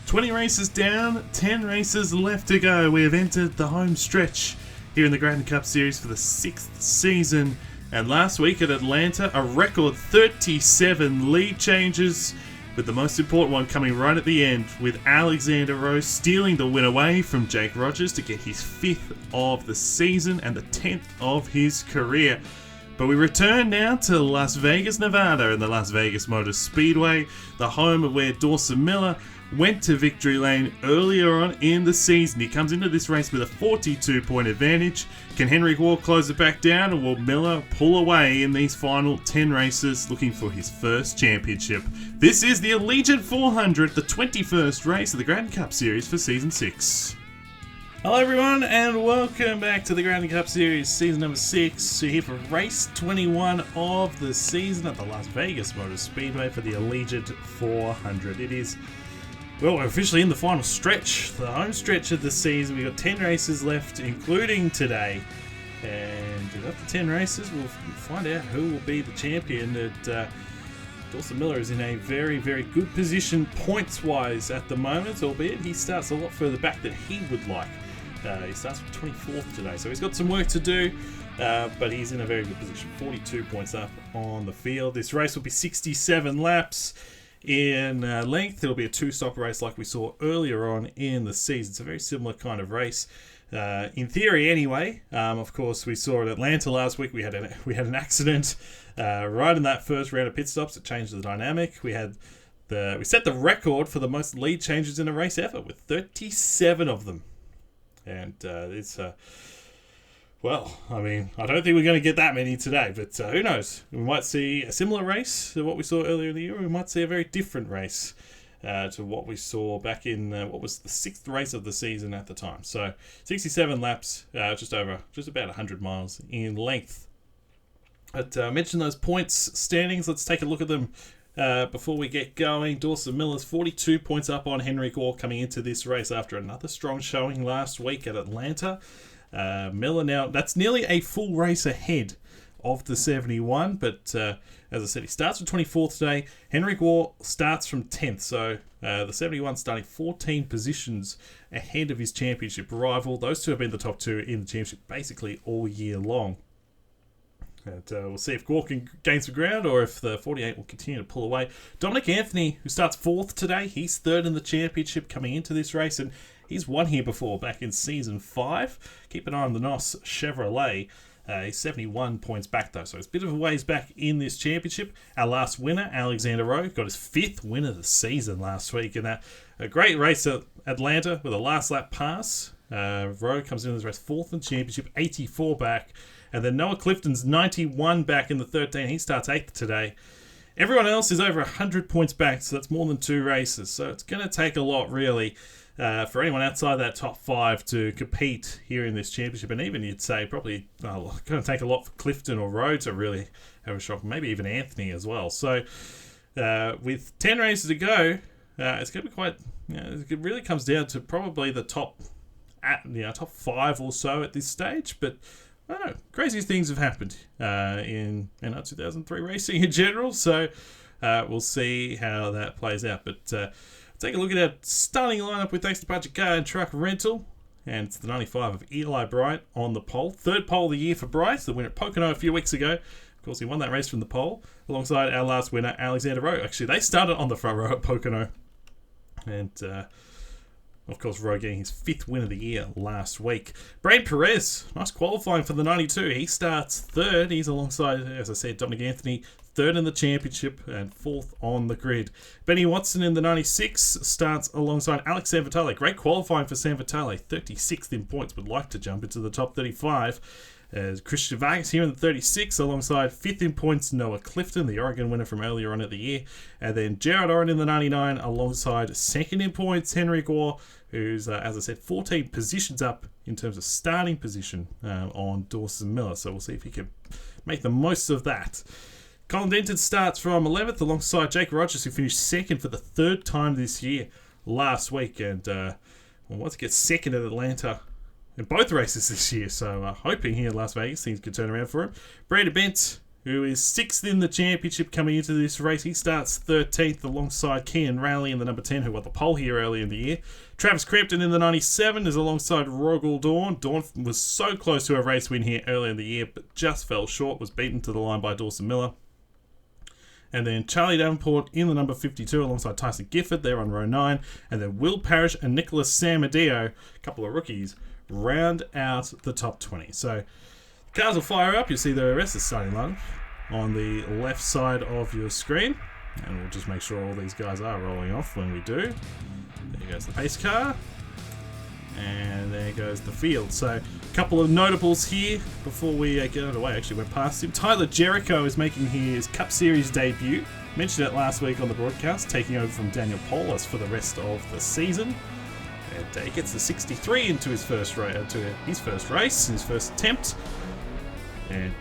"20 races down, 10 races left to go. We have entered the home stretch here in the Gratton Cup Series for the 6th season. And last week at Atlanta, a record 37 lead changes, with the most important one coming right at the end, with Alexander Rose stealing the win away from Jake Rogers to get his 5th of the season and the 10th of his career. But we return now to Las Vegas, Nevada, and the Las Vegas Motor Speedway, the home of where Dawson Miller went to victory lane earlier on in the season. He comes into this race with a 42-point advantage. Can Henry Wall close it back down, or will Miller pull away in these final 10 races looking for his first championship? This is the Allegiant 400, the 21st race of the Gratton Cup Series for Season 6. Hello everyone, and welcome back to the Gratton Cup Series, season number 6. We're here for race 21 of the season at the Las Vegas Motor Speedway for the Allegiant 400. It is, well, we're officially in the final stretch, the home stretch of the season. We've got 10 races left, including today. And after 10 races, we'll find out who will be the champion. Dawson Miller is in a very, very good position points-wise at the moment, albeit he starts a lot further back than he would like. He starts with 24th today, so he's got some work to do, but he's in a very good position. 42 points up on the field. This race will be 67 laps in length. It'll be a two-stop race like we saw earlier on in the season. It's a very similar kind of race, in theory anyway. Of course, we saw at Atlanta last week, we had an accident right in that first round of pit stops. It changed the dynamic. We set the record for the most lead changes in a race ever with 37 of them. And well, I mean, I don't think we're going to get that many today, but who knows? We might see a similar race to what we saw earlier in the year. We might see a very different race to what we saw back in what was the 6th race of the season at the time. So 67 laps, just about 100 miles in length. But I mentioned those points standings. Let's take a look at them before we get going. Dawson Miller's 42 points up on Henry Gore coming into this race after another strong showing last week at Atlanta. Miller now, that's nearly a full race ahead of the 71, but as I said, he starts with 24th today. Henry Gore starts from 10th, so the 71 starting 14 positions ahead of his championship rival. Those two have been the top two in the championship basically all year long. And we'll see if Gore can gain some ground or if the 48 will continue to pull away. Dominic Anthony, who starts 4th today, he's 3rd in the championship coming into this race, and he's won here before back in Season 5. Keep an eye on the NOS Chevrolet. He's 71 points back though, so it's a bit of a ways back in this championship. Our last winner, Alexander Rowe, got his 5th win of the season last week in a great race at Atlanta with a last lap pass. Rowe comes into this race 4th in the championship, 84 back. And then Noah Clifton's 91 back in the 13. He starts 8th today. Everyone else is over 100 points back, so that's more than 2 races. So it's going to take a lot, really, for anyone outside that top 5 to compete here in this championship. And even, you'd say, probably going to take a lot for Clifton or Rowe to really have a shot. Maybe even Anthony as well. So with 10 races to go, it's going to be quite... it really comes down to probably the top 5 or so at this stage. But... I don't know. Craziest things have happened in NR2003 racing in general, so we'll see how that plays out. But take a look at our starting lineup with thanks to Budget Car and Truck Rental. And it's the 95 of Eli Bright on the pole. 3rd pole of the year for Bright, the winner at Pocono a few weeks ago. Of course, he won that race from the pole, alongside our last winner, Alexander Rowe. Actually, they started on the front row at Pocono. And... of course, Rowe getting his 5th win of the year last week. Brad Perez, nice qualifying for the 92. He starts 3rd. He's alongside, as I said, Dominic Anthony, 3rd in the championship and 4th on the grid. Benny Watson in the 96 starts alongside Alex Sanvitale. Great qualifying for Sanvitale, 36th in points. Would like to jump into the top 35. As Christian Vargas here in the 36 alongside 5th in points Noah Clifton, the Oregon winner from earlier on at the year. And then Jared Oren in the 99 alongside 2nd in points Henry Gore, who's, as I said, 14 positions up in terms of starting position on Dawson Miller. So we'll see if he can make the most of that. Colin Denton starts from 11th alongside Jake Rogers, who finished 2nd for the 3rd time this year last week. And wants to get 2nd at Atlanta in both races this year, so hoping here in Las Vegas things could turn around for him. Brandon Bent, who is 6th in the championship coming into this race. He starts 13th alongside Kean Rowley in the number 10, who got the pole here early in the year. Travis Crampton in the 97 is alongside Rogel Dawn. Dawn was so close to a race win here early in the year, but just fell short, was beaten to the line by Dawson Miller. And then Charlie Davenport in the number 52 alongside Tyson Gifford. They're on row 9. And then Will Parrish and Nicholas Samadeo, a couple of rookies, round out the top 20. So cars will fire up. You'll see the rest of the starting line on the left side of your screen. And we'll just make sure all these guys are rolling off when we do. There goes the pace car. And there goes the field. So a couple of notables here before we get underway. Actually went past him. Tyler Jericho is making his Cup Series debut. Mentioned it last week on the broadcast, taking over from Daniel Paulus for the rest of the season. And he gets the 63 into his first race, his first attempt. And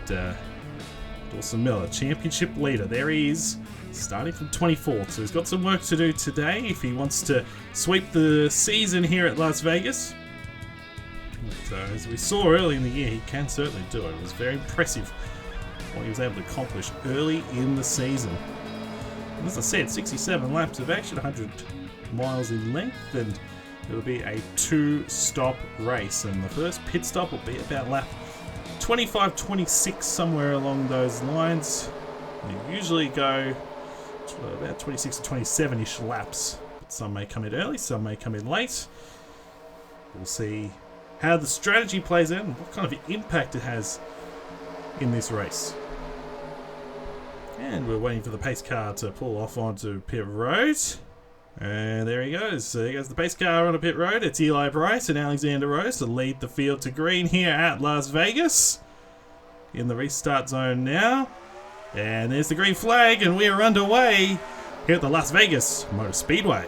Dawson Miller, championship leader. There he is, starting from 24th. So he's got some work to do today if he wants to sweep the season here at Las Vegas. But, as we saw early in the year, he can certainly do it. It was very impressive what he was able to accomplish early in the season. And as I said, 67 laps of action, 100 miles in length, and it'll be a 2-stop race. And the first pit stop will be about lap 25-26, somewhere along those lines. They usually go about 26 to 27-ish laps. But some may come in early, some may come in late. We'll see how the strategy plays out and what kind of impact it has in this race. And we're waiting for the pace car to pull off onto pit road. And there he goes. There goes the pace car on a pit road. It's Eli Bright and Alexander Rose to lead the field to green here at Las Vegas. In the restart zone now. And there's the green flag, and we are underway here at the Las Vegas Motor Speedway.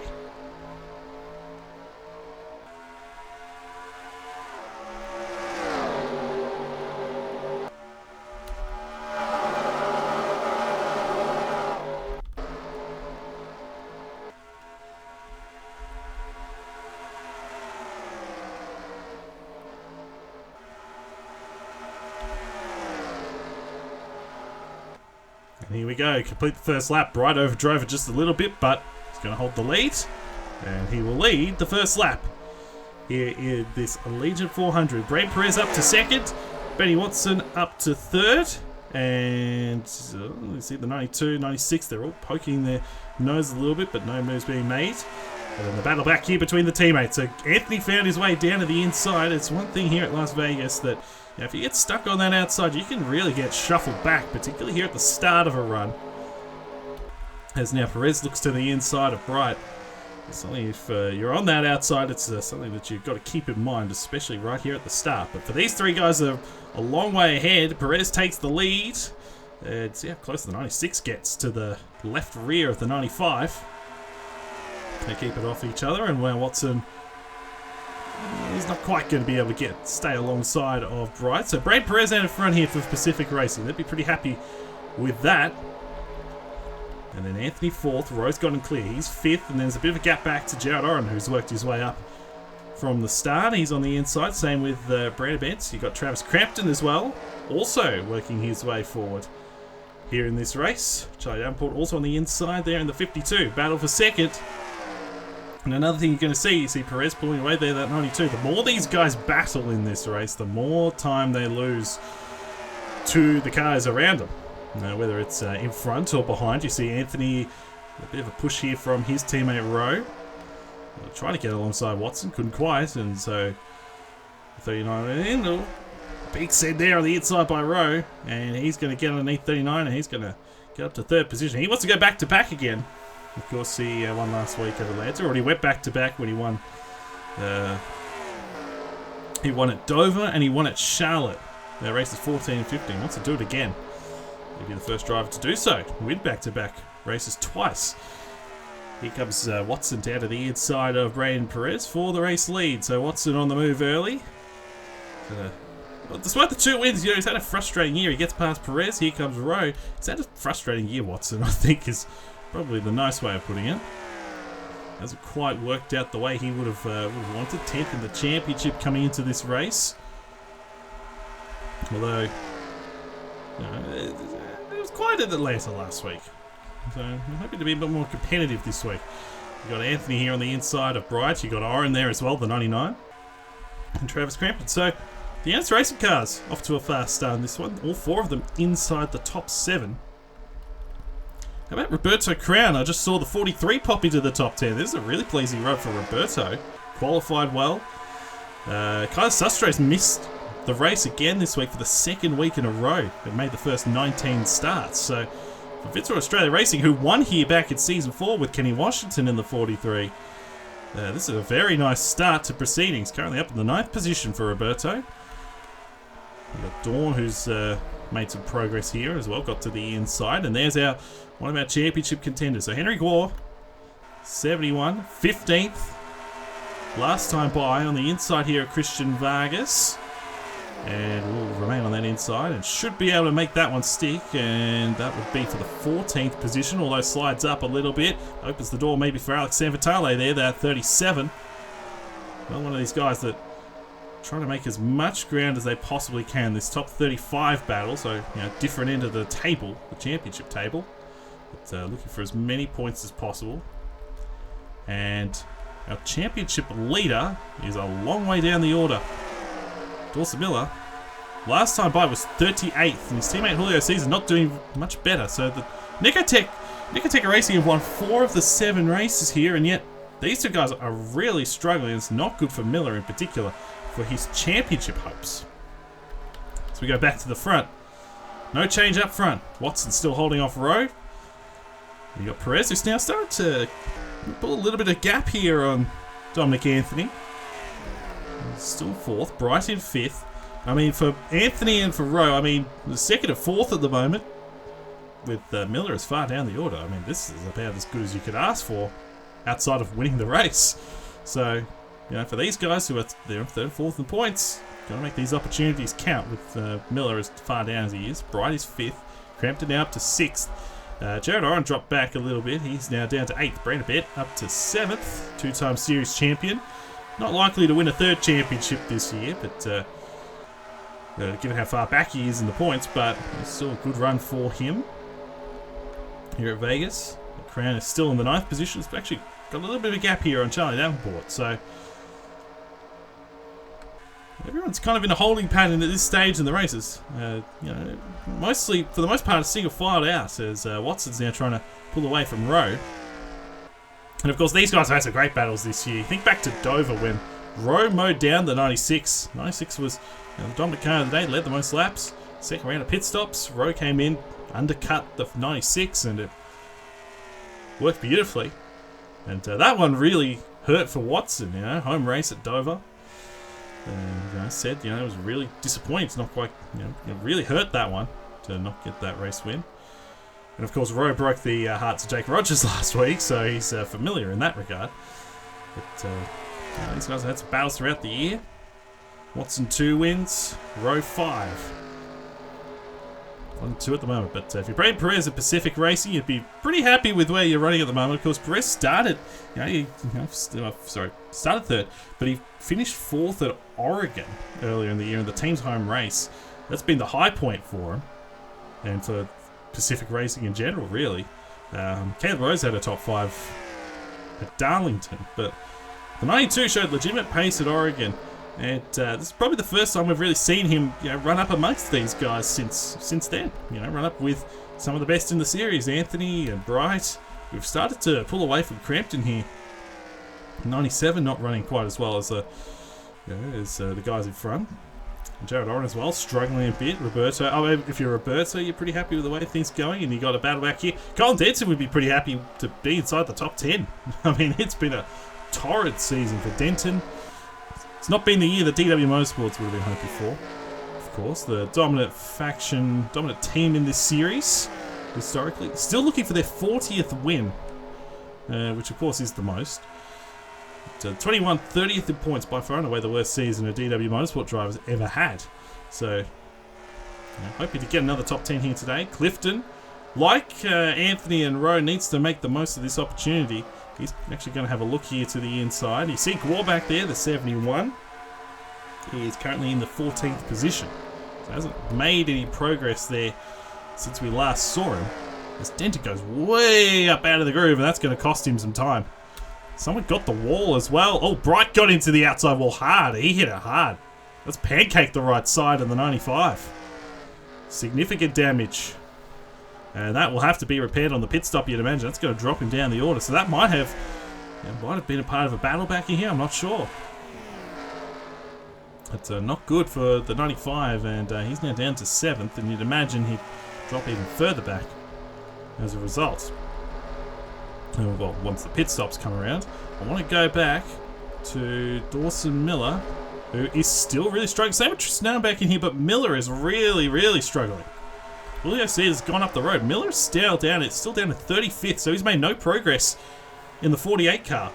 And here we go, complete the first lap. Bright overdrove it just a little bit, but he's going to hold the lead. And he will lead the first lap here in this Allegiant 400. Brad Perez up to second. Benny Watson up to third. And you see the 92, 96, they're all poking their nose a little bit, but no moves being made. And then the battle back here between the teammates. So Anthony found his way down to the inside. It's one thing here at Las Vegas that if you get stuck on that outside, you can really get shuffled back, particularly here at the start of a run. As now Perez looks to the inside of Bright. It's something if you're on that outside, it's something that you've got to keep in mind, especially right here at the start. But for these three guys, they're a long way ahead. Perez takes the lead. See how close the 96 gets to the left rear of the 95. They keep it off each other, and Watson, he's not quite going to be able to stay alongside of Bright. So Brad Perez out in front here for Pacific Racing. They'd be pretty happy with that. And then Anthony fourth, Rose Gordon clear. He's fifth, and then there's a bit of a gap back to Jared Oren, who's worked his way up from the start. He's on the inside, same with Brad Bentz. You've got Travis Crampton as well, also working his way forward here in this race. Charlie Davenport also on the inside there in the 52. Battle for second. And another thing you're going to see, you see Perez pulling away there, that 92. The more these guys battle in this race, the more time they lose to the cars around them. Whether it's in front or behind. You see Anthony, a bit of a push here from his teammate Rowe. Trying to get alongside Watson, couldn't quite, and so 39 in. Big set there on the inside by Rowe, and he's going to get underneath 39, and he's going to get up to third position. He wants to go back to back again. Of course, he won last week at Atlanta, or he went back to back when he won. He won at Dover and he won at Charlotte. Their races 14 and 15. He wants to do it again. He'll be the first driver to do so. Win back-to-back races twice. Here comes Watson down to the inside of Brayden Perez for the race lead. So Watson on the move early. Well, despite the 2 wins, he's had a frustrating year. He gets past Perez. Here comes Rowe. He's had a frustrating year, Watson, I think, is probably the nice way of putting it. Hasn't quite worked out the way he would have wanted. 10th in the championship coming into this race. Although it was quiet at Atlanta last week. So I'm hoping to be a bit more competitive this week. You've got Anthony here on the inside of Bright. You've got Oren there as well, the 99. And Travis Crampton. So the Ernst Racing cars off to a fast start in this one. All 4 of them inside the top 7. How about Roberto Crown? I just saw the 43 pop into the top 10. This is a really pleasing run for Roberto. Qualified well. Kyle Sustres missed the race again this week for the 2nd week in a row. It made the first 19 starts. So for Fitzroy Australia Racing, who won here back in Season 4 with Kenny Washington in the 43. This is a very nice start to proceedings. Currently up in the 9th position for Roberto. We've got Dawn, who's made some progress here as well. Got to the inside. And there's one of our championship contenders. So Henry Gore, 71, 15th. Last time by on the inside here at Christian Vargas. And will remain on that inside and should be able to make that one stick. And that would be for the 14th position, although slides up a little bit. Opens the door maybe for Alex Sanvitale there, that 37. Well, one of these guys that trying to make as much ground as they possibly can. This top 35 battle, so different end of the table, the championship table. But looking for as many points as possible. And our championship leader is a long way down the order. Dawson Miller, last time by was 38th, and his teammate Julio Cesar not doing much better. So the Nicotech Racing have won 4 of the 7 races here, and yet these 2 guys are really struggling. It's not good for Miller in particular for his championship hopes. So we go back to the front. No change up front. Watson still holding off Rowe. We got Perez, who's now starting to pull a little bit of gap here on Dominic Anthony. Still 4th, Bright in 5th. I mean, for Anthony and for Rowe, I mean, the 2nd and 4th at the moment, with Miller as far down the order. I mean, this is about as good as you could ask for outside of winning the race. So, for these guys who are 3rd and 4th in points, got to make these opportunities count with Miller as far down as he is. Bright is 5th, Crampton now up to 6th. Jared Oren dropped back a little bit. He's now down to 8th. Brandon Bett up to 7th, 2-time series champion. Not likely to win a 3rd championship this year, but given how far back he is in the points, but it's still a good run for him here at Vegas. The Crown is still in the 9th position. It's actually got a little bit of a gap here on Charlie Davenport, so everyone's kind of in a holding pattern at this stage in the races. Mostly, for the most part, it's single filed out as Watson's now trying to pull away from Rowe. And of course, these guys have had some great battles this year. Think back to Dover when Rowe mowed down the 96. 96 was the dominant car of the day, led the most laps. 2nd round of pit stops. Rowe came in, undercut the 96, and it worked beautifully. And that one really hurt for Watson, home race at Dover. And I said, it was really disappointing. It's not quite, it really hurt that one to not get that race win. And of course, Rowe broke the hearts of Jake Rogers last week, so he's familiar in that regard. But these guys have had some battles throughout the year. Watson 2 wins, Rowe 5. 1-2 at the moment. But if you're Brad Perez at Pacific Racing, you'd be pretty happy with where you're running at the moment. Of course, Perez started, started 3rd, but he finished 4th at Oregon earlier in the year in the team's home race. That's been the high point for him, and for Pacific Racing in general, really. Caleb Rose had a top 5 at Darlington, but the 92 showed legitimate pace at Oregon, and this is probably the first time we've really seen him run up amongst these guys since then. Run up with some of the best in the series, Anthony and Bright. We've started to pull away from Crampton here. 97 not running quite as well as the guys in front. Jared Oren as well, struggling a bit. Roberto, if you're Roberto, you're pretty happy with the way things are going, and you got a battle back here. Colin Denton would be pretty happy to be inside the top 10. I mean, it's been a torrid season for Denton. It's not been the year that DW Motorsports would have been hoping for. Of course, the dominant team in this series, historically, still looking for their 40th win, which of course is the most. 21 30th in points, by far and away the worst season a DW Motorsport driver's ever had. So, hoping to get another top 10 here today. Clifton, like Anthony and Rowe, needs to make the most of this opportunity. He's actually going to have a look here to the inside. You see Gore back there, the 71. He is currently in the 14th position. Hasn't made any progress there since we last saw him. This dent goes way up out of the groove, and that's going to cost him some time. Someone got the wall as well. Oh, Bright got into the outside wall hard. He hit it hard. That's pancaked the right side of the 95. Significant damage. And that will have to be repaired on the pit stop, you'd imagine. That's going to drop him down the order. So that might have been a part of a battle back in here. I'm not sure. It's not good for the 95, and he's now down to 7th, and you'd imagine he'd drop even further back as a result. Well, once the pit stops come around, I want to go back to Dawson Miller, who is still really struggling. Same with Tristan back in here, but Miller is really struggling. Julio C has gone up the road. Miller's still down. It's still down to 35th, so he's made no progress in the 48 car.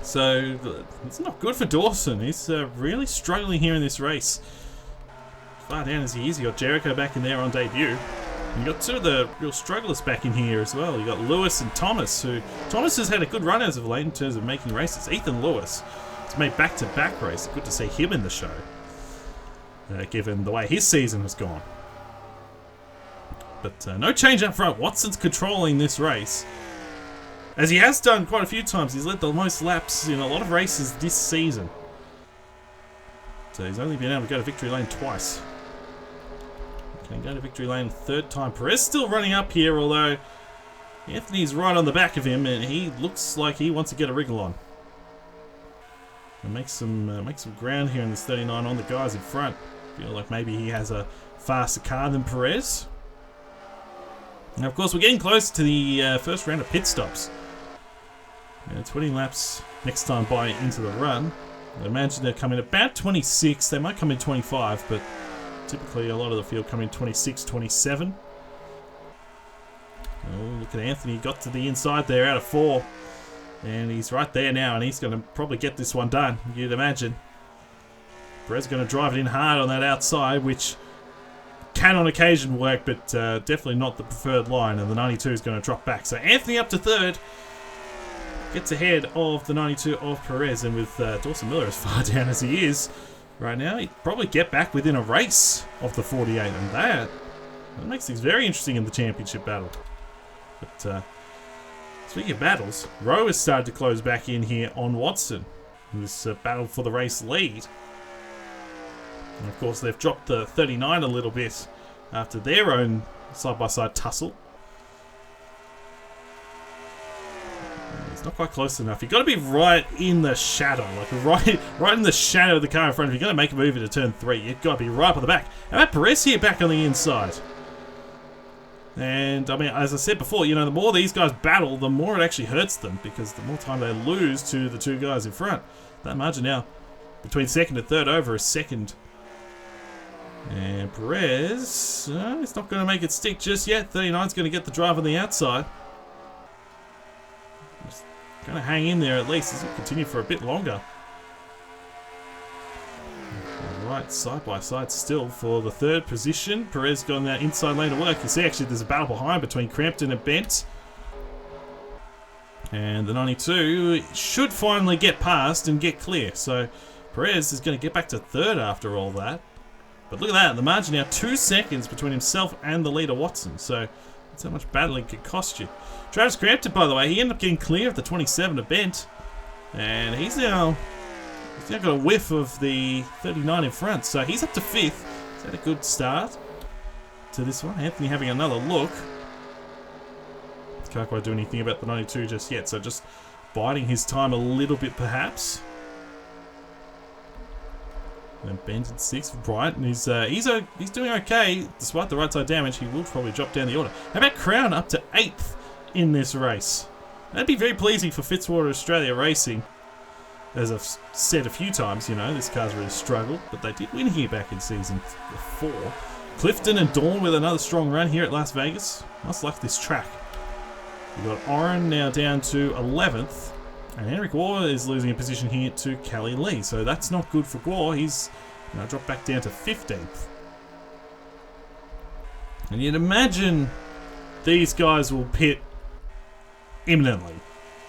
So it's not good for Dawson. He's really struggling here in this race. Far down as he is, you got Jericho back in there on debut. And you got two of the real strugglers back in here as well. You got Lewis and Thomas, who Thomas has had a good run as of late in terms of making races. Ethan Lewis has made back-to-back races. Good to see him in the show, given the way his season has gone. But no change up front. Watson's controlling this race, as he has done quite a few times. He's led the most laps in a lot of races this season. So he's only been able to go to victory lane twice. Can go to victory lane third time. Perez still running up here, although Anthony's right on the back of him, and he looks like he wants to get a wriggle on. And make some ground here in this 39 on the guys in front. Feel like maybe he has a faster car than Perez. Now, of course, we're getting close to the first round of pit stops. 20 laps next time by into the run. I imagine they're coming about 26. They might come in 25, but typically a lot of the field come in 26, 27. Oh, look at Anthony. He got to the inside there out of 4. And he's right there now, and he's going to probably get this one done, you'd imagine. Perez going to drive it in hard on that outside, which can on occasion work, but definitely not the preferred line, and the 92 is going to drop back. So Anthony up to 3rd. Gets ahead of the 92 of Perez, and with Dawson Miller as far down as he is right now, he'd probably get back within a race of the 48, and that makes things very interesting in the championship battle. But speaking of battles, Rowe has started to close back in here on Watson in this battle for the race lead. And of course, they've dropped the 39 a little bit after their own side-by-side tussle. It's not quite close enough. You've got to be right in the shadow, like right in the shadow of the car in front of you. You've got to make a move into turn 3. You've got to be right up at the back. How about Perez here back on the inside? And, I mean, as I said before, the more these guys battle, the more it actually hurts them, because the more time they lose to the two guys in front. That margin now between 2nd and 3rd over a second. And Perez, it's not going to make it stick just yet. 39's going to get the drive on the outside. Just going to hang in there at least. This will continue for a bit longer. Right, side by side still for the 3rd position. Perez got in that inside lane to work. You see actually there's a battle behind between Crampton and Bent. And the 92 should finally get past and get clear. So Perez is going to get back to 3rd after all that. But look at that, the margin now 2 seconds between himself and the leader Watson. So that's how much battling could cost you. Travis Crampton, by the way, he ended up getting clear of the 27 of Bent. And he's now got a whiff of the 39 in front. So he's up to 5th. He's had a good start to this one. Anthony having another look. Can't quite do anything about the 92 just yet. So just biding his time a little bit perhaps. And Bent at 6th. Brighton is he's doing okay despite the right side damage. He will probably drop down the order. How about Crown up to 8th in this race? That'd be very pleasing for Fitzwater Australia Racing. As I've said a few times, this car's really struggled, but they did win here back in season 4. Clifton and Dawn with another strong run here at Las Vegas. Must like this track. We've got Oren now down to 11th. And Henrik Gore is losing a position here to Kelly Lee. So that's not good for Gore. He's dropped back down to 15th. And you'd imagine these guys will pit imminently.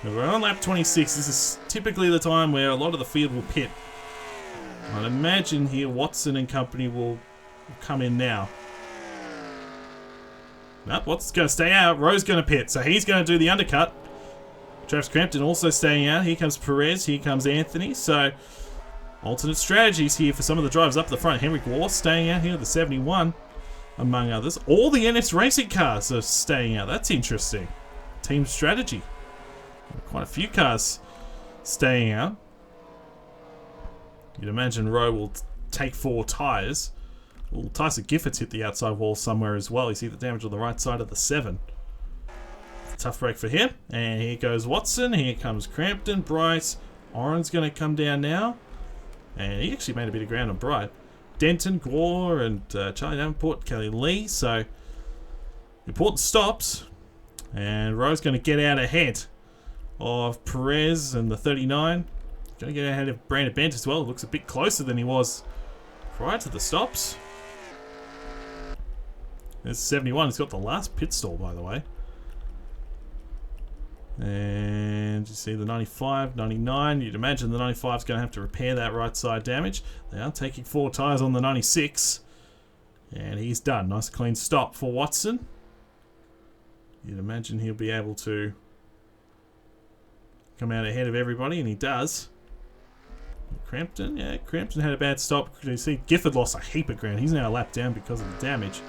We're on lap 26. This is typically the time where a lot of the field will pit I'd imagine here Watson and company will come in now. Nope, Watson's going to stay out. Rowe's going to pit, so he's going to do the undercut. Travis Crampton also staying out. Here comes Perez. Here comes Anthony. So, alternate strategies here for some of the drivers up the front. Henrik War staying out here, the 71, among others. All the NS Racing cars are staying out. That's interesting. Team strategy. Quite a few cars staying out. You'd imagine Rowe will take 4 tyres. Well, Tyson Giffords hit the outside wall somewhere as well. You see the damage on the right side of the 7. Tough break for him. And here goes Watson. Here comes Crampton. Bryce. Oren's going to come down now. And he actually made a bit of ground on Bright. Denton, Gore, and Charlie Davenport, Kelly Lee. So, important stops. And Rowe's going to get out ahead of Perez and the 39. Going to get ahead of Brandon Bent as well. Looks a bit closer than he was prior to the stops. There's 71. He's got the last pit stall, by the way. And you see the 95, 99. You'd imagine the 95 is going to have to repair that right side damage. They are taking 4 tyres on the 96. And he's done. Nice clean stop for Watson. You'd imagine he'll be able to come out ahead of everybody, and he does. Crampton, yeah, Crampton had a bad stop. You see Gifford lost a heap of ground. He's now a lap down because of the damage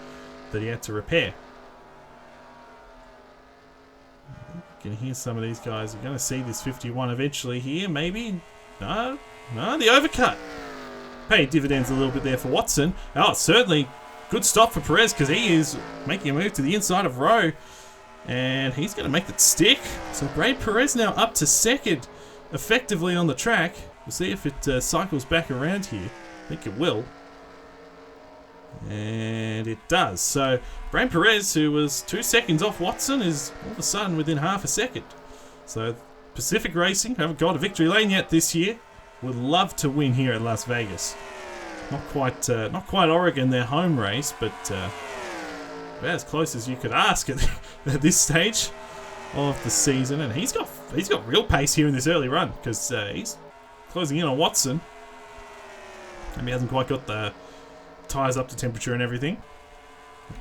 that he had to repair. You can hear some of these guys. We're going to see this 51 eventually here, maybe. No, the overcut paid dividends a little bit there for Watson. Oh, certainly good stop for Perez because he is making a move to the inside of Rowe. And he's going to make that stick. So Brad Perez now up to second effectively on the track. We'll see if it cycles back around here. I think it will. And it does. So Brad Perez, who was 2 seconds off Watson, is all of a sudden within half a second. So Pacific Racing haven't got a victory lane yet this year. Would love to win here at Las Vegas. Not quite Oregon, their home race, but about as close as you could ask at this stage of the season. And he's got real pace here in this early run because he's closing in on Watson. And he hasn't quite got the tyres up to temperature and everything.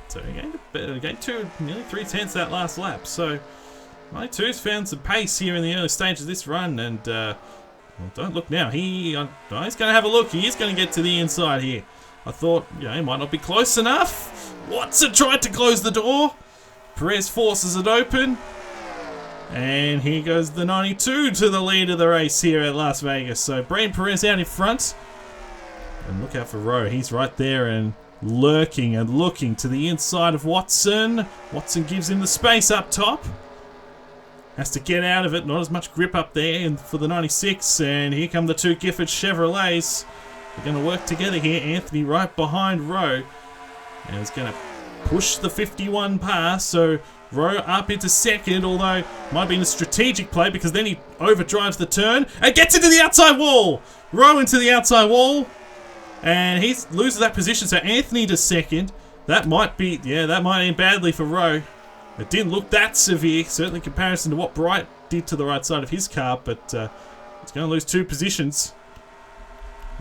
So he gained nearly 3/10 that last lap. So 92's found some pace here in the early stage of this run. And well, don't look now. He's going to have a look. He is going to get to the inside here. I thought, he might not be close enough. Watson tried to close the door. Perez forces it open. And here goes the 92 to the lead of the race here at Las Vegas. So Brad Perez out in front. And look out for Rowe. He's right there and lurking and looking to the inside of Watson. Watson gives him the space up top. Has to get out of it. Not as much grip up there for the 96. And here come the 2 Gifford Chevrolets. They're going to work together here. Anthony right behind Rowe. And it's going to push the 51 past. So Rowe up into second, although might have been a strategic play because then he overdrives the turn and gets into the outside wall. Rowe into the outside wall. And he loses that position. So Anthony to second. That might end badly for Rowe. It didn't look that severe, certainly in comparison to what Bright did to the right side of his car, but it's going to lose 2 positions.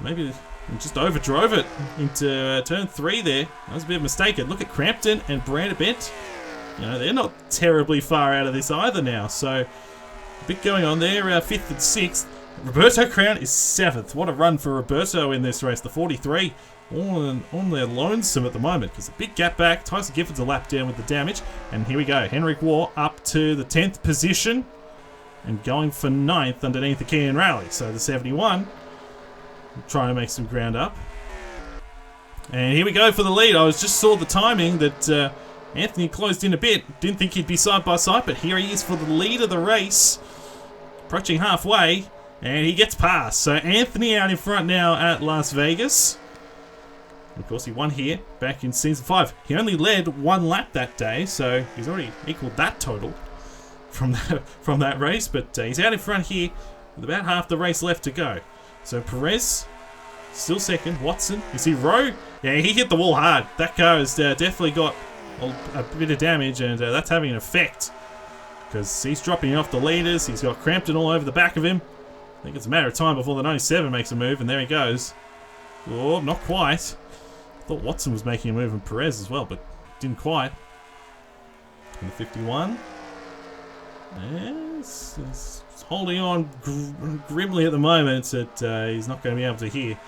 Maybe just overdrove it into turn 3 there. That was a bit of a mistake. And look at Crampton and Brandon Bent. They're not terribly far out of this either now. So, a bit going on there. 5th and 6th. Roberto Crown is 7th. What a run for Roberto in this race. The 43 on their lonesome at the moment because a big gap back. Tyson Gifford's a lap down with the damage. And here we go. Henrik War up to the 10th position and going for 9th underneath the Kean Rally. So the 71 trying to make some ground up. And here we go for the lead. I just saw the timing that Anthony closed in a bit. Didn't think he'd be side by side, but here he is for the lead of the race. Approaching halfway, and he gets past. So Anthony out in front now at Las Vegas. Of course, he won here back in season 5. He only led 1 lap that day, so he's already equaled that total from that race. But he's out in front here with about half the race left to go. So Perez still second. Watson, you see Rowe? Yeah, he hit the wall hard. That car has definitely got a bit of damage, and that's having an effect because he's dropping off the leaders. He's got Crampton all over the back of him. I think it's a matter of time before the 97 makes a move, and there he goes. Oh, not quite. Thought Watson was making a move on Perez as well, but didn't quite. And the 51. Yes, it's holding on grimly at the moment that he's not going to be able to hear.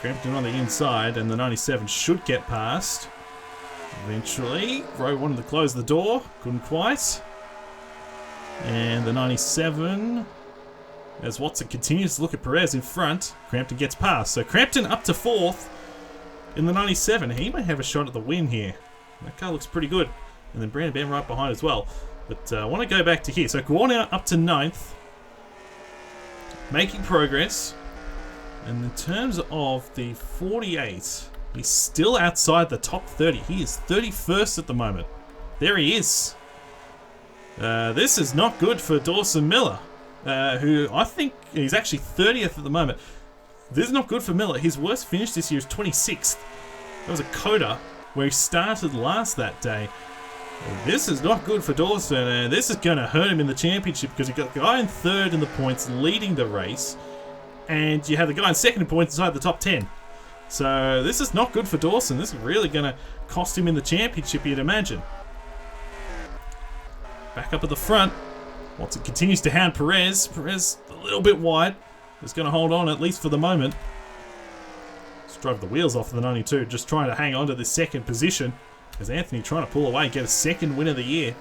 Crampton on the inside, and the 97 should get past. Eventually, Rowe wanted to close the door, couldn't quite. And the 97, as Watson continues to look at Perez in front, Crampton gets past. So Crampton up to 4th in the 97. He may have a shot at the win here. That car looks pretty good. And then Brandon Ben right behind as well. But I want to go back to here. So Guarna up to 9th. Making progress. And in terms of the 48, he's still outside the top 30. He is 31st at the moment. There he is. This is not good for Dawson Miller, who I think he's actually 30th at the moment. This is not good for Miller. His worst finish this year is 26th. That was a coda where he started last that day. This is not good for Dawson, and this is going to hurt him in the championship because you've got the guy in 3rd in the points leading the race, and you have the guy in 2nd in points inside the top 10. So this is not good for Dawson. This is really going to cost him in the championship, you'd imagine. Back up at the front. Watson continues to hound Perez. Perez a little bit wide. He's going to hold on at least for the moment. Just drove the wheels off the 92, just trying to hang on to this 2nd position. As Anthony trying to pull away, get a 2nd win of the year.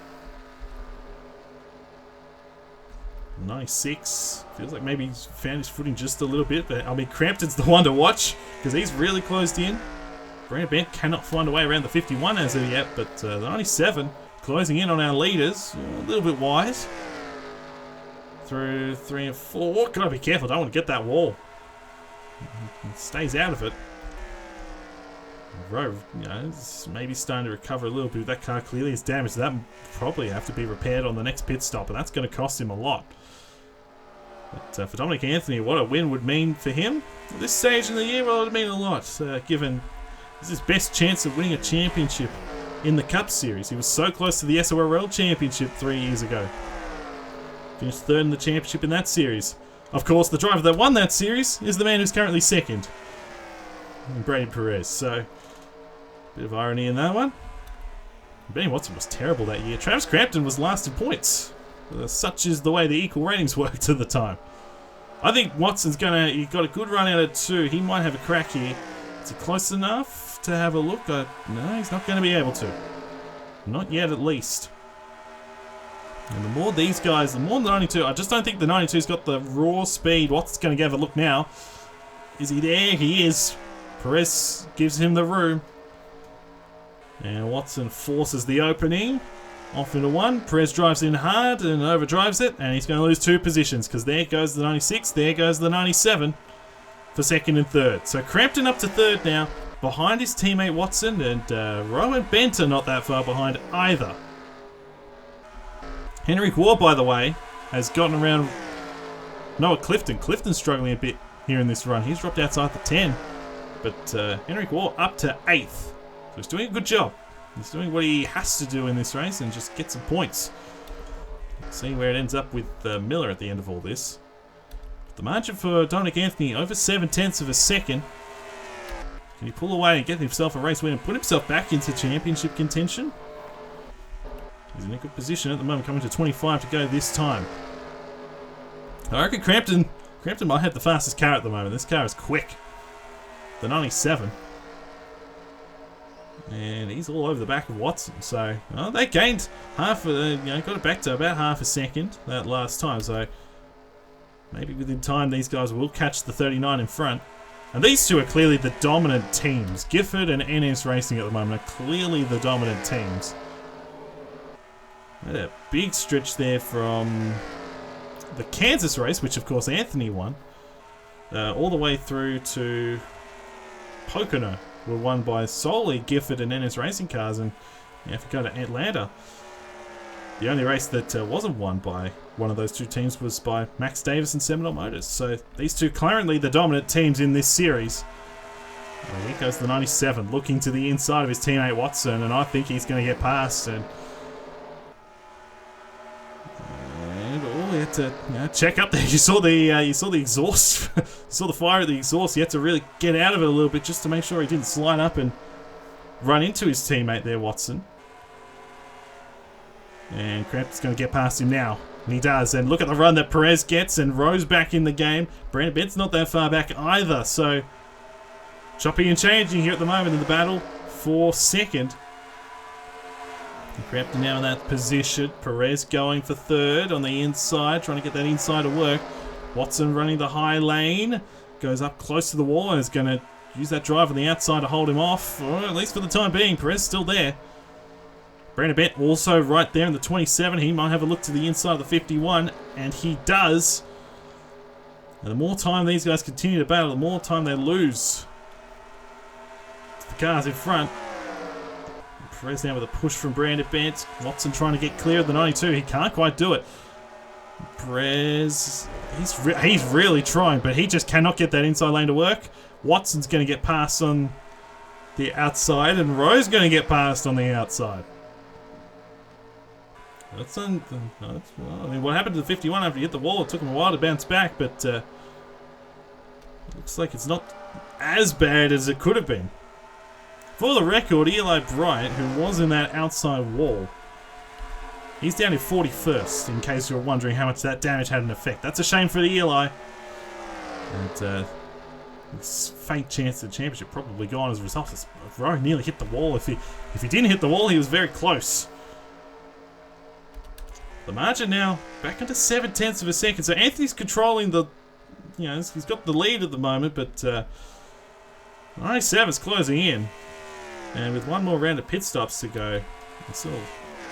96. Feels like maybe he's found his footing just a little bit. But I mean, Crampton's the one to watch because he's really closed in. Brandon Bent cannot find a way around the 51 as of yet. But the 97 closing in on our leaders. A little bit wide. Through 3 and 4. Gotta be careful. Don't want to get that wall. It stays out of it. Rowe, is maybe starting to recover a little bit. That car clearly is damaged. That will probably have to be repaired on the next pit stop, and that's going to cost him a lot. But for Dominic Anthony, what a win would mean for him at this stage in the year, well, it would mean a lot, given this is his best chance of winning a championship in the Cup Series. He was so close to the SORL Championship 3 years ago. Finished 3rd in the championship in that series. Of course, the driver that won that series is the man who's currently 2nd. Brady Perez, so bit of irony in that one. Benny Watson was terrible that year. Travis Crampton was last in points. Such is the way the equal ratings worked at the time. I think Watson's he got a good run out of 2. He might have a crack here. Is he close enough to have a look? No, he's not going to be able to. Not yet, at least. And the more these guys, the more the 92. I just don't think the 92's got the raw speed. Watson's going to give a look now. Is he there? He is. Perez gives him the room. And Watson forces the opening. Off into 1. Perez drives in hard and overdrives it. And he's going to lose 2 positions because there goes the 96. There goes the 97 for 2nd and 3rd. So Crampton up to 3rd now. Behind his teammate Watson. And Rowe and Bent are not that far behind either. Henrik Ward, by the way, has gotten around Noah Clifton. Clifton's struggling a bit here in this run. He's dropped outside the 10. But Henrik Ward up to 8th. So he's doing a good job. He's doing what he has to do in this race and just get some points. Let's see where it ends up with Miller at the end of all this. But the margin for Dominic Anthony over 7/10 of a second. Can he pull away and get himself a race win and put himself back into championship contention? He's in a good position at the moment, coming to 25 to go this time. I reckon Crampton might have the fastest car at the moment. This car is quick. The 97. And he's all over the back of Watson. So they gained got it back to about half a second that last time. So maybe within time these guys will catch the 39 in front. And these two are clearly the dominant teams. Gifford and NS Racing at the moment are clearly the dominant teams. Had a big stretch there from the Kansas race, which of course Anthony won, all the way through to Pocono. Were won by solely Gifford and NS Racing cars, and if you go to Atlanta, the only race that wasn't won by one of those two teams was by Max Davis and Seminole Motors. So these two currently the dominant teams in this series. And here goes the 97, looking to the inside of his teammate Watson, and I think he's going to get past. And to check up there. You saw the exhaust, you saw the fire at the exhaust. You had to really get out of it a little bit just to make sure he didn't slide up and run into his teammate there, Watson. And Crampton's going to get past him now. And he does. And look at the run that Perez gets, and Rose back in the game. Brandon Bent's not that far back either. So chopping and changing here at the moment in the battle for second. And Crampton now in that position. Perez going for third on the inside, trying to get that inside to work. Watson running the high lane. Goes up close to the wall and is going to use that drive on the outside to hold him off. Or at least for the time being. Perez still there. Brandon Bent also right there in the 27. He might have a look to the inside of the 51. And he does. And the more time these guys continue to battle, the more time they lose. The cars in front. Perez now with a push from Brandon Bent. Watson trying to get clear of the 92. He can't quite do it. Perez, he's really trying, but he just cannot get that inside lane to work. Watson's going to get past on the outside, and Rowe's going to get past on the outside. Well, I mean, what happened to the 51 after he hit the wall? It took him a while to bounce back, but looks like it's not as bad as it could have been. For the record, Eli Bright, who was in that outside wall, he's down in 41st, in case you're wondering how much that damage had an effect. That's a shame for the Eli. And this faint chance of the championship probably gone as a result. Rowe nearly hit the wall. If he didn't hit the wall, he was very close. The margin now back into 0.7 of a second. So Anthony's controlling the, he's got the lead at the moment, but 97's closing in. And with one more round of pit stops to go, it's sort of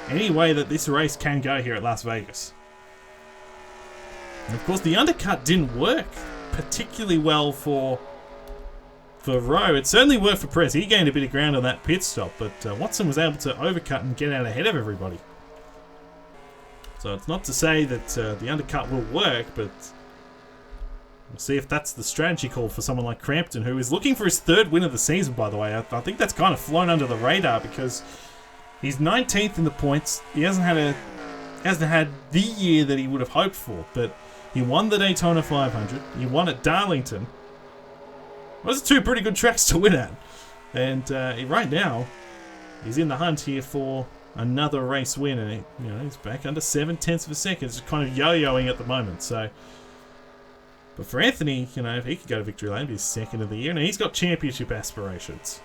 any way that this race can go here at Las Vegas. And of course, the undercut didn't work particularly well for Rowe. It certainly worked for Perez. He gained a bit of ground on that pit stop, but Watson was able to overcut and get out ahead of everybody. So it's not to say that the undercut will work, but we'll see if that's the strategy call for someone like Crampton, who is looking for his third win of the season, by the way. I think that's kind of flown under the radar because he's 19th in the points. He hasn't had the year that he would have hoped for, but he won the Daytona 500. He won at Darlington. Those are two pretty good tracks to win at. And right now, he's in the hunt here for another race win, and he's back under 0.7 of a second. It's just kind of yo-yoing at the moment. So, but for Anthony, if he could go to victory lane, be his second of the year, and he's got championship aspirations.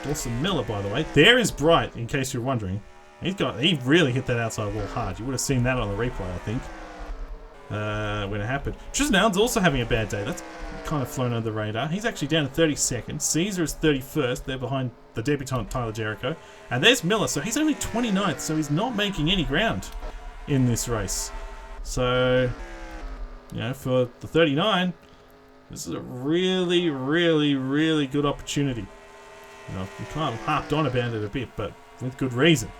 Dawson Miller, by the way, there is Bright. In case you're wondering, he really hit that outside wall hard. You would have seen that on the replay, I think, when it happened. Tristan Allen's also having a bad day. That's kind of flown under the radar. He's actually down to 32nd. Caesar is 31st. They're behind the debutant Tyler Jericho. And there's Miller, so he's only 29th, so he's not making any ground in this race. So, for the 39, this is a really, really, really good opportunity. We kind of harped on about it a bit, but with good reason.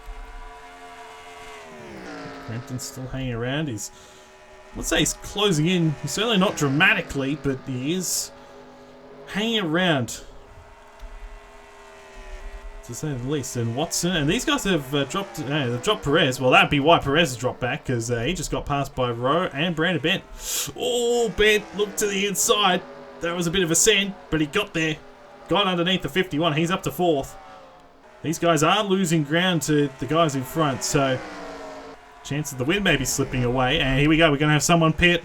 Crampton's still hanging around. Let's say he's closing in. He's certainly not dramatically, but he is hanging around, to say the least. And Watson, and these guys have dropped Perez. Well, that'd be why Perez has dropped back, because he just got passed by Rowe and Brandon Bent. Oh, Bent looked to the inside. That was a bit of a send, but he got there. Got underneath the 51. He's up to 4th. These guys are losing ground to the guys in front, so chance of the win may be slipping away. And here we go. We're going to have someone pit.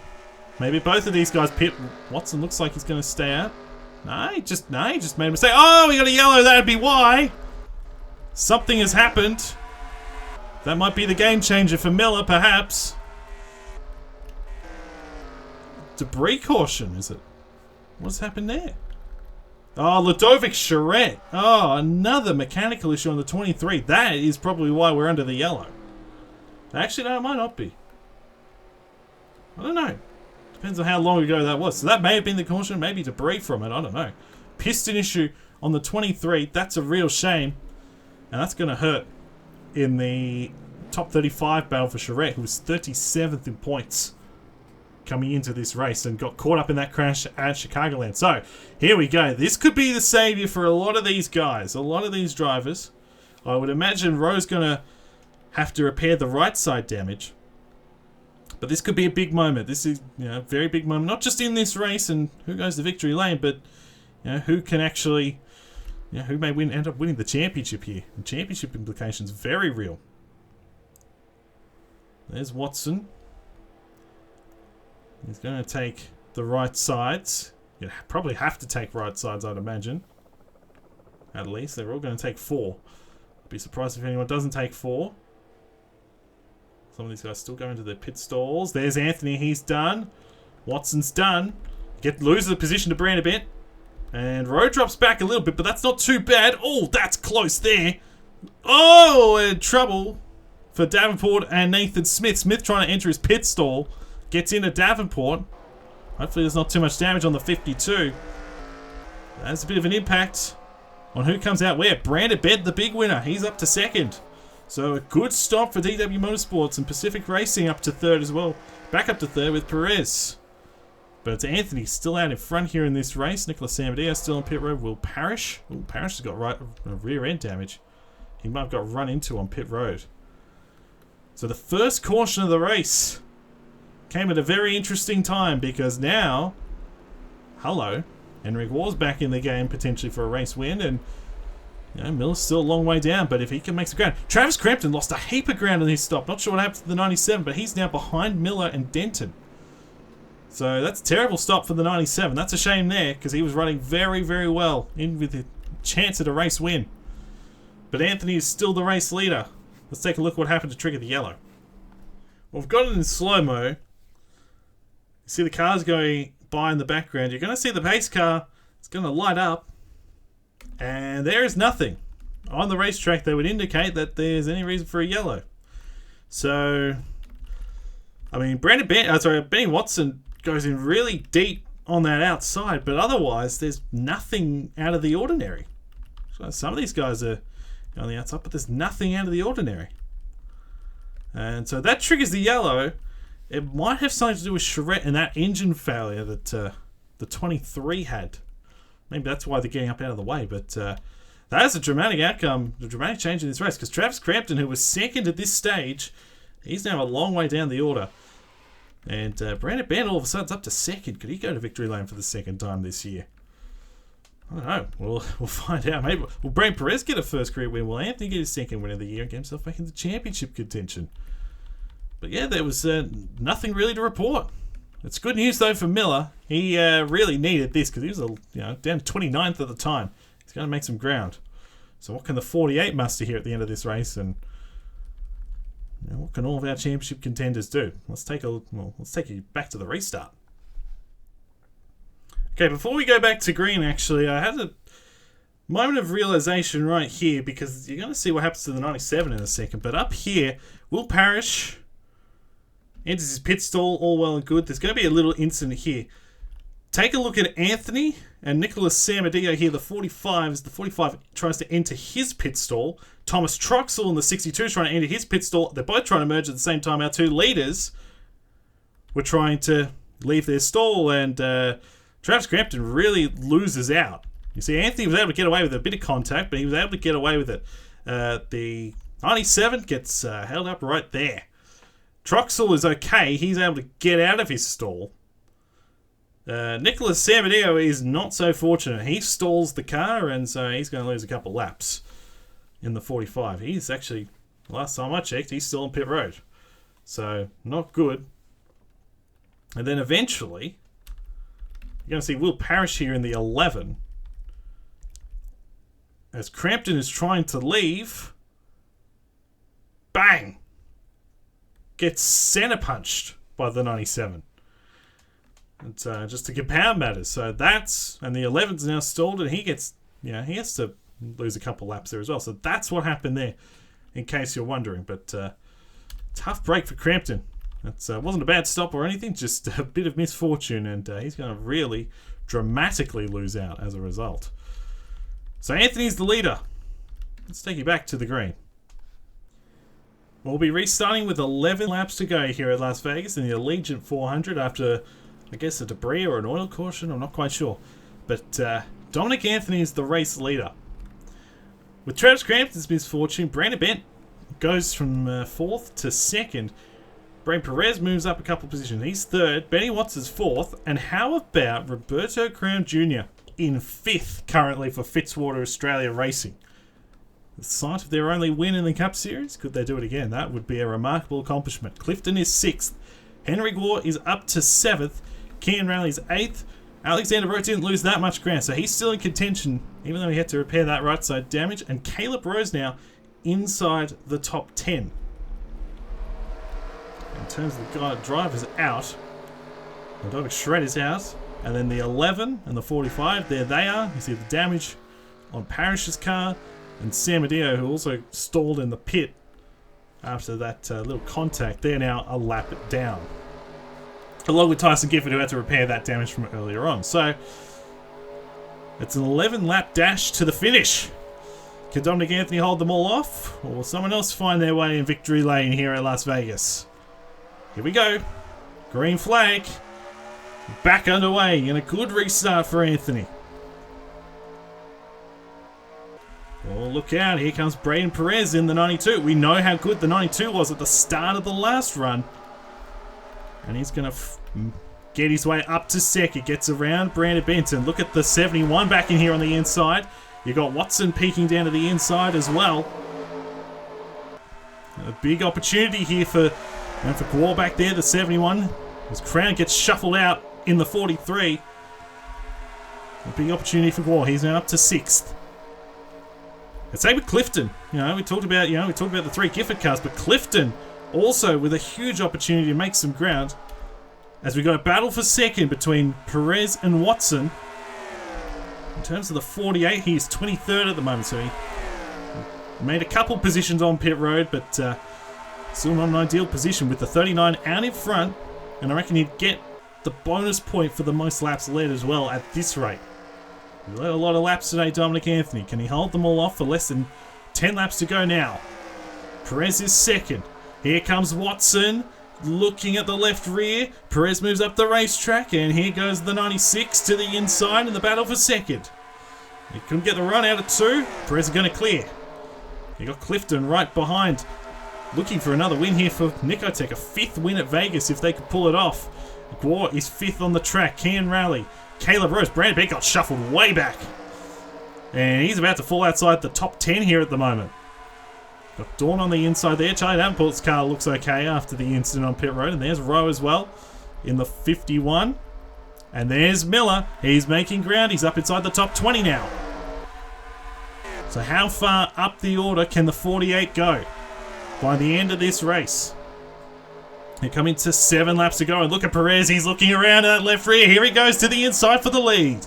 Maybe both of these guys pit. Watson looks like he's going to stay out. No, he just made a mistake. Oh, we got a yellow. That'd be why. Something has happened. That might be the game changer for Miller, perhaps. Debris caution, is it? What's happened there? Oh, Ludovic Charette. Oh, another mechanical issue on the 23. That is probably why we're under the yellow. Actually, no, it might not be. I don't know. Depends on how long ago that was. So that may have been the caution, maybe debris from it. I don't know. Piston issue on the 23. That's a real shame. And that's going to hurt in the top 35 battle for Charette, who was 37th in points coming into this race and got caught up in that crash at Chicagoland. So, here we go. This could be the savior for a lot of these guys, a lot of these drivers. I would imagine Rowe's going to have to repair the right side damage. But this could be a big moment. This is, a very big moment, not just in this race and who goes to victory lane, but who can actually, who may end up winning the championship here. The championship implications very real. There's Watson. He's going to take the right sides. You probably have to take right sides, I'd imagine. At least they're all going to take 4. I'd be surprised if anyone doesn't take 4. Some of these guys still going to their pit stalls. There's Anthony. He's done. Watson's done. Loses the position to Brand a bit. And Rowe drops back a little bit, but that's not too bad. Oh, that's close there. Oh, trouble for Davenport and Nathan Smith. Smith trying to enter his pit stall. Gets into Davenport. Hopefully there's not too much damage on the 52. That's a bit of an impact on who comes out where. Brandon Bent, the big winner. He's up to 2nd. So a good stop for DW Motorsports, and Pacific Racing up to 3rd as well. Back up to 3rd with Perez. But it's Anthony still out in front here in this race. Nicholas Samadeo still on pit road. Will Parrish. Oh, Parrish has got rear end damage. He might have got run into on pit road. So the first caution of the race came at a very interesting time, because now, Henrik Waugh's back in the game potentially for a race win, and Miller's still a long way down, but if he can make some ground. Travis Crampton lost a heap of ground on his stop. Not sure what happened to the 97, but he's now behind Miller and Denton. So that's a terrible stop for the 97. That's a shame there, because he was running very, very well, in with a chance at a race win. But Anthony is still the race leader. Let's take a look at what happened to trigger the yellow. Well, we've got it in slow-mo. You see the cars going by in the background. You're going to see the pace car. It's going to light up. And there is nothing on the racetrack that would indicate that there's any reason for a yellow. So, I mean, Benny Watson goes in really deep on that outside, but otherwise there's nothing out of the ordinary. So some of these guys are on the outside, but there's nothing out of the ordinary. And so that triggers the yellow. It might have something to do with Charette and that engine failure that the 23 had. Maybe that's why they're getting up out of the way. But that is a dramatic outcome, a dramatic change in this race. Because Travis Crampton, who was 2nd at this stage, he's now a long way down the order. And Brandon Band all of a sudden is up to 2nd. Could he go to victory lane for the 2nd time this year? I don't know. We'll find out. Maybe will Brand Perez get a first career win? Will Anthony get his 2nd win of the year and get himself back into championship contention? But yeah, there was nothing really to report. It's good news though for Miller. He really needed this, because he was down to 29th at the time. He's going to make some ground. So what can the 48 muster here at the end of this race, and what can all of our championship contenders do? Let's take you back to the restart. Okay, before we go back to green, actually, I had a moment of realization right here, because you're going to see what happens to the 97 in a second. But up here, Will Parrish enters his pit stall, all well and good. There's going to be a little incident here. Take a look at Anthony and Nicholas Samadeo here, the 45s. The 45 tries to enter his pit stall. Thomas Troxell and the 62 is trying to enter his pit stall. They're both trying to merge at the same time. Our two leaders were trying to leave their stall, and Travis Crampton really loses out. You see, Anthony was able to get away with a bit of contact, but he was able to get away with it. The 97 gets held up right there. Troxell is okay. He's able to get out of his stall. Nicholas Samadeo is not so fortunate. He stalls the car, and so he's going to lose a couple laps in the 45. He's actually, last time I checked, he's still on pit road. So, not good. And then eventually, you're going to see Will Parrish here in the 11. As Crampton is trying to leave. Bang! Gets center punched by the 97. It's just to compound matters. So that's, and the 11's now stalled, and he gets, he has to lose a couple laps there as well. So that's what happened there, in case you're wondering. But tough break for Crampton. It wasn't a bad stop or anything, just a bit of misfortune, and he's going to really dramatically lose out as a result. So Anthony's the leader. Let's take you back to the green. We'll be restarting with 11 laps to go here at Las Vegas in the Allegiant 400 after, I guess, a debris or an oil caution. I'm not quite sure. But Dominic Anthony is the race leader. With Travis Crampton's misfortune, Brandon Bent goes from 4th to 2nd. Brain Perez moves up a couple positions. He's third. Benny Watts is fourth. And how about Roberto Crown Jr. in fifth currently for Fitzwater Australia Racing? The site of their only win in the Cup Series. Could they do it again? That would be a remarkable accomplishment. Clifton is sixth. Henry Gore is up to seventh. Kian Rally's eighth. Alexander Rowe didn't lose that much ground, so he's still in contention, even though he had to repair that right side damage. And Caleb Rose now inside the top 10. In terms of the drivers out, the Dominic Shred is out, and then the 11 and the 45, there they are. You see the damage on Parrish's car, and Sam Adio, who also stalled in the pit after that little contact. They're now a lap down, along with Tyson Gifford, who had to repair that damage from earlier on. So it's an 11-lap dash to the finish. Can Dominic Anthony hold them all off, or will someone else find their way in victory lane here at Las Vegas? Here we go. Green flag. Back underway, and a good restart for Anthony. Oh, look out. Here comes Braden Perez in the 92. We know how good the 92 was at the start of the last run. And he's going to get his way up to second. Gets around Brandon Benton. Look at the 71 back in here on the inside. You've got Watson peeking down to the inside as well. A big opportunity here for Gwar back there, the 71. As Crown gets shuffled out in the 43. A big opportunity for Gwar. He's now up to sixth. And same with Clifton. We talked about the three Gifford cars, but Clifton also with a huge opportunity to make some ground. As we got a battle for second between Perez and Watson. In terms of the 48, he's 23rd at the moment, so he made a couple positions on pit road, but still not an ideal position with the 39 out in front. And I reckon he'd get the bonus point for the most laps led as well at this rate. He led a lot of laps today, Dominic Anthony. Can he hold them all off for less than 10 laps to go now? Perez is second. Here comes Watson looking at the left rear. Perez moves up the racetrack, and here goes the 96 to the inside in the battle for second. He couldn't get the run out of two. Perez is going to clear. You got Clifton right behind, looking for another win here for Nicotech. A fifth win at Vegas if they could pull it off. Gwar is fifth on the track. Kian Rally. Caleb Rose. Brad Beck got shuffled way back. And he's about to fall outside the top 10 here at the moment. Got Dawn on the inside there. Charlie Davenport's car looks okay after the incident on pit road. And there's Rowe as well in the 51. And there's Miller. He's making ground. He's up inside the top 20 now. So how far up the order can the 48 go by the end of this race? They're coming to 7 laps to go. And look at Perez. He's looking around at that left rear. Here he goes to the inside for the lead.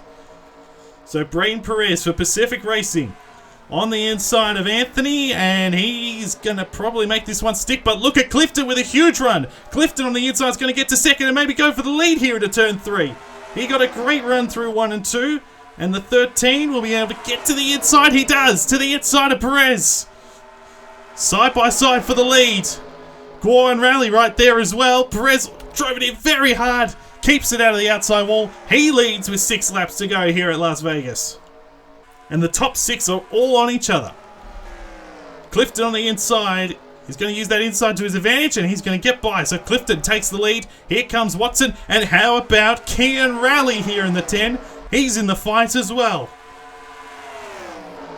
So Braden Perez for Pacific Racing on the inside of Anthony, and he's going to probably make this one stick. But look at Clifton with a huge run. Clifton on the inside is going to get to second and maybe go for the lead here into turn 3. He got a great run through 1 and 2, and the 13 will be able to get to the inside. He does, to the inside of Perez. Side by side for the lead. Gwar and Rally right there as well. Perez drove it in very hard. Keeps it out of the outside wall. He leads with 6 laps to go here at Las Vegas. And the top 6 are all on each other. Clifton on the inside. He's going to use that inside to his advantage, and he's going to get by. So Clifton takes the lead. Here comes Watson. And how about Kian Rally here in the 10? He's in the fight as well.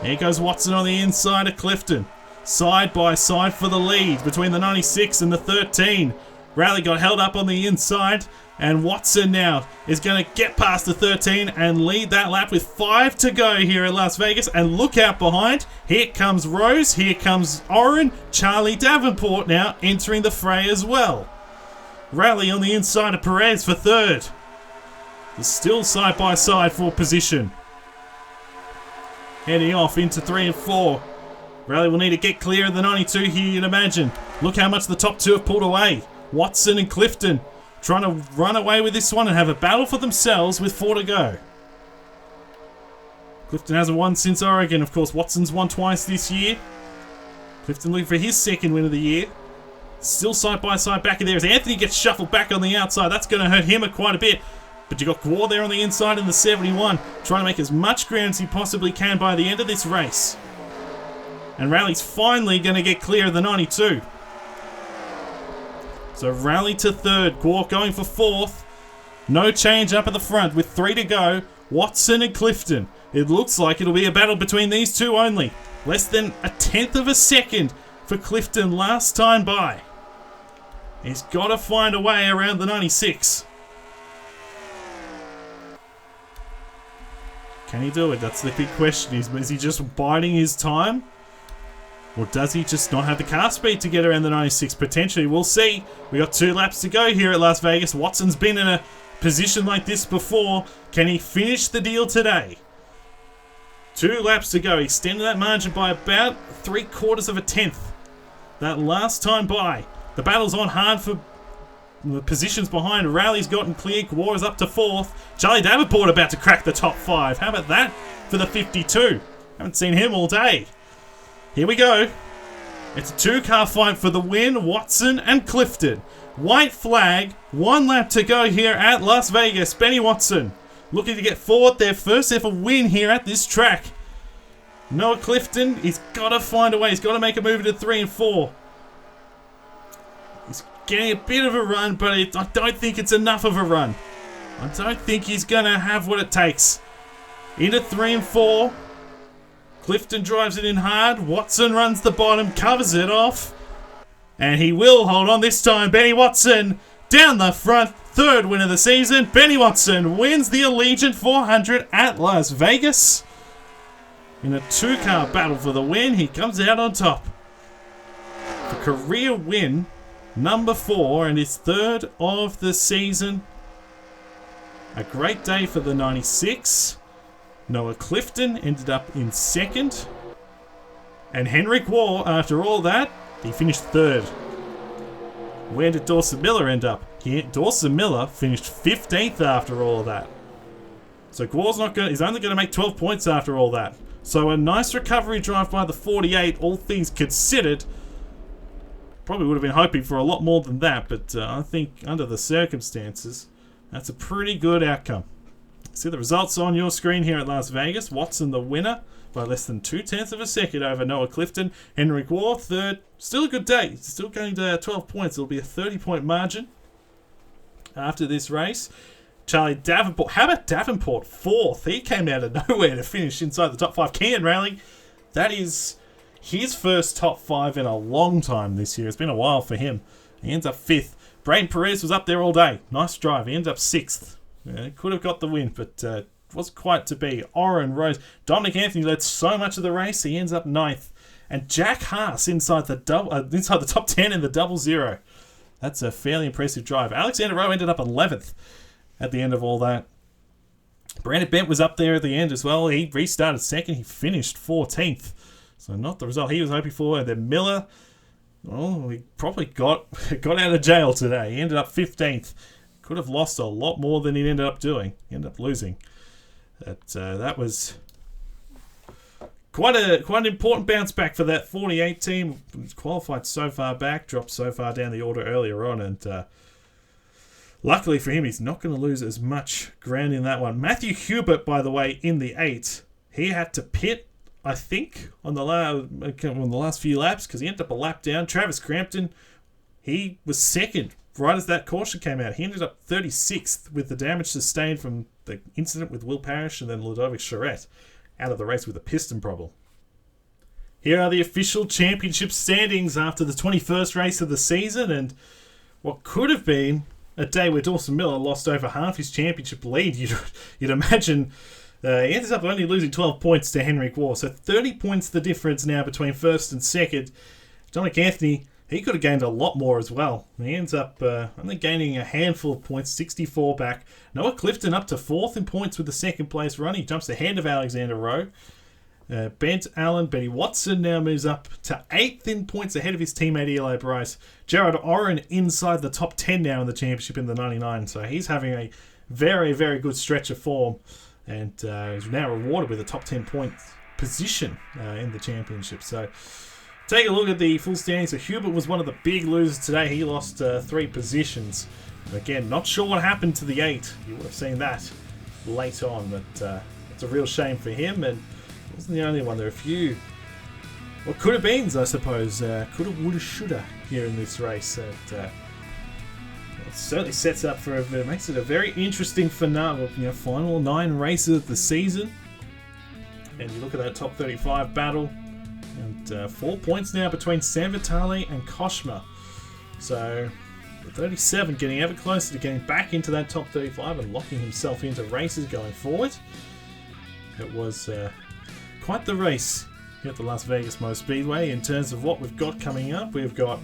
Here goes Watson on the inside of Clifton. Side by side for the lead between the 96 and the 13. Rally got held up on the inside, and Watson now is going to get past the 13 and lead that lap with 5 to go here at Las Vegas. And look out behind. Here comes Rose. Here comes Oren. Charlie Davenport now entering the fray as well. Rally on the inside of Perez for third. They're still side by side for position. Heading off into 3 and 4. Rally will need to get clear of the 92 here, you'd imagine. Look how much the top 2 have pulled away. Watson and Clifton trying to run away with this one and have a battle for themselves with 4 to go. Clifton hasn't won since Oregon. Of course, Watson's won twice this year. Clifton looking for his 2nd win of the year. Still side by side back in there as Anthony gets shuffled back on the outside. That's going to hurt him quite a bit. But you got Gwar there on the inside in the 71, trying to make as much ground as he possibly can by the end of this race. And Rally's finally going to get clear of the 92. So rally to third. Gore going for fourth. No change up at the front with 3 to go. Watson and Clifton. It looks like it'll be a battle between these two only. Less than a tenth of a second for Clifton last time by. He's got to find a way around the 96. Can he do it? That's the big question. Is he just biding his time? Or does he just not have the car speed to get around the 96? Potentially, we'll see. We got 2 laps to go here at Las Vegas. Watson's been in a position like this before. Can he finish the deal today? 2 laps to go. He extended that margin by about 3/4 of a tenth. That last time by. The battle's on hard for the positions behind. Rally's gotten clear. War is up to 4th. Charlie Davenport about to crack the top 5. How about that for the 52? Haven't seen him all day. Here we go. It's a 2-car fight for the win. Watson and Clifton. White flag. 1 lap to go here at Las Vegas. Benny Watson looking to get forward their first ever win here at this track. Noah Clifton, he's got to find a way. He's got to make a move into 3 and 4. He's getting a bit of a run, but I don't think it's enough of a run. I don't think he's going to have what it takes. Into 3 and 4. Clifton drives it in hard. Watson runs the bottom, covers it off. And he will hold on this time. Benny Watson down the front. 3rd win of the season. Benny Watson wins the Allegiant 400 at Las Vegas. In a 2-car battle for the win, he comes out on top. The career win, number 4, and his 3rd of the season. A great day for the 96. Noah Clifton ended up in 2nd. And Henrik Waugh, after all that, he finished 3rd. Where did Dawson Miller end up? Dawson Miller finished 15th after all of that. So Waugh's he's only going to make 12 points after all that. So a nice recovery drive by the 48, all things considered. Probably would have been hoping for a lot more than that, but I think under the circumstances, that's a pretty good outcome. See the results on your screen here at Las Vegas. Watson the winner by less than 0.2 of a second over Noah Clifton. Henrik Waugh 3rd. Still a good day. Still going to 12 points. It'll be a 30-point margin after this race. Charlie Davenport. How about Davenport 4th? He came out of nowhere to finish inside the top 5. Kean Rowling. That is his first top 5 in a long time this year. It's been a while for him. He ends up 5th. Braden Perez was up there all day. Nice drive. He ends up 6th. Could have got the win, but wasn't quite to be. Oren Rose. Dominic Anthony led so much of the race. He ends up 9th. And Jack Haas inside the top 10 in the 00. That's a fairly impressive drive. Alexander Rowe ended up 11th at the end of all that. Brandon Bent was up there at the end as well. He restarted 2nd. He finished 14th. So not the result he was hoping for. And then Miller, well, he probably got out of jail today. He ended up 15th. Could have lost a lot more than he ended up doing. He ended up losing. That was quite an important bounce back for that 48 team. It's qualified so far back, dropped so far down the order earlier on, and luckily for him, he's not going to lose as much ground in that one. Matthew Hubert, by the way, in the 8, he had to pit, I think, on the last few laps because he ended up a lap down. Travis Crampton, he was 2nd right as that caution came out. He ended up 36th with the damage sustained from the incident with Will Parrish and then Ludovic Charette out of the race with a piston problem. Here are the official championship standings after the 21st race of the season, and what could have been a day where Dawson Miller lost over half his championship lead. You'd imagine he ends up only losing 12 points to Henrik Waugh, so 30 points the difference now between 1st and 2nd. Dominic Anthony, he could have gained a lot more as well. He ends up only gaining a handful of points, 64 back. Noah Clifton up to 4th in points with the 2nd place run. He jumps ahead of Alexander Rowe. Bent Allen, Benny Watson now moves up to 8th in points ahead of his teammate Eli Bryce. Jared Oren inside the top 10 now in the championship in the 99. So he's having a very, very good stretch of form and is now rewarded with a top 10 point position in the championship. So take a look at the full standings. So Hubert was one of the big losers today. He lost 3 positions. And again, not sure what happened to the 8. You would have seen that late on, but it's a real shame for him. And he wasn't the only one. There are a few what could have beens, I suppose. Coulda, woulda, shoulda here in this race. it certainly sets up for makes it a very interesting finale. Final 9 races of the season, and you look at that top 35 battle, and 4 points now between Sam Vitale and Koshma. So 37 getting ever closer to getting back into that top 35 and locking himself into races going forward. It was quite the race here at the Las Vegas Motor Speedway in terms of what we've got coming up. We've got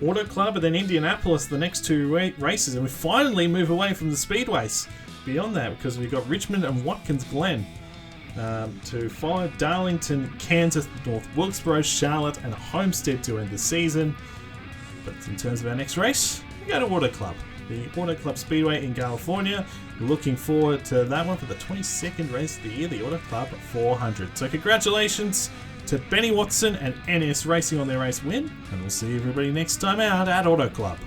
Auto Club and then Indianapolis, the next 2 races, and we finally move away from the speedways beyond that because we've got Richmond and Watkins Glen to follow Darlington, Kansas, North Wilkesboro, Charlotte and Homestead to end the season. But in terms of our next race, we go to Auto Club, the Auto Club Speedway in California. Looking forward to that one for the 22nd race of the year, the Auto Club 400. So congratulations to Benny Watson and NS Racing on their race win, and we'll see everybody next time out at Auto Club.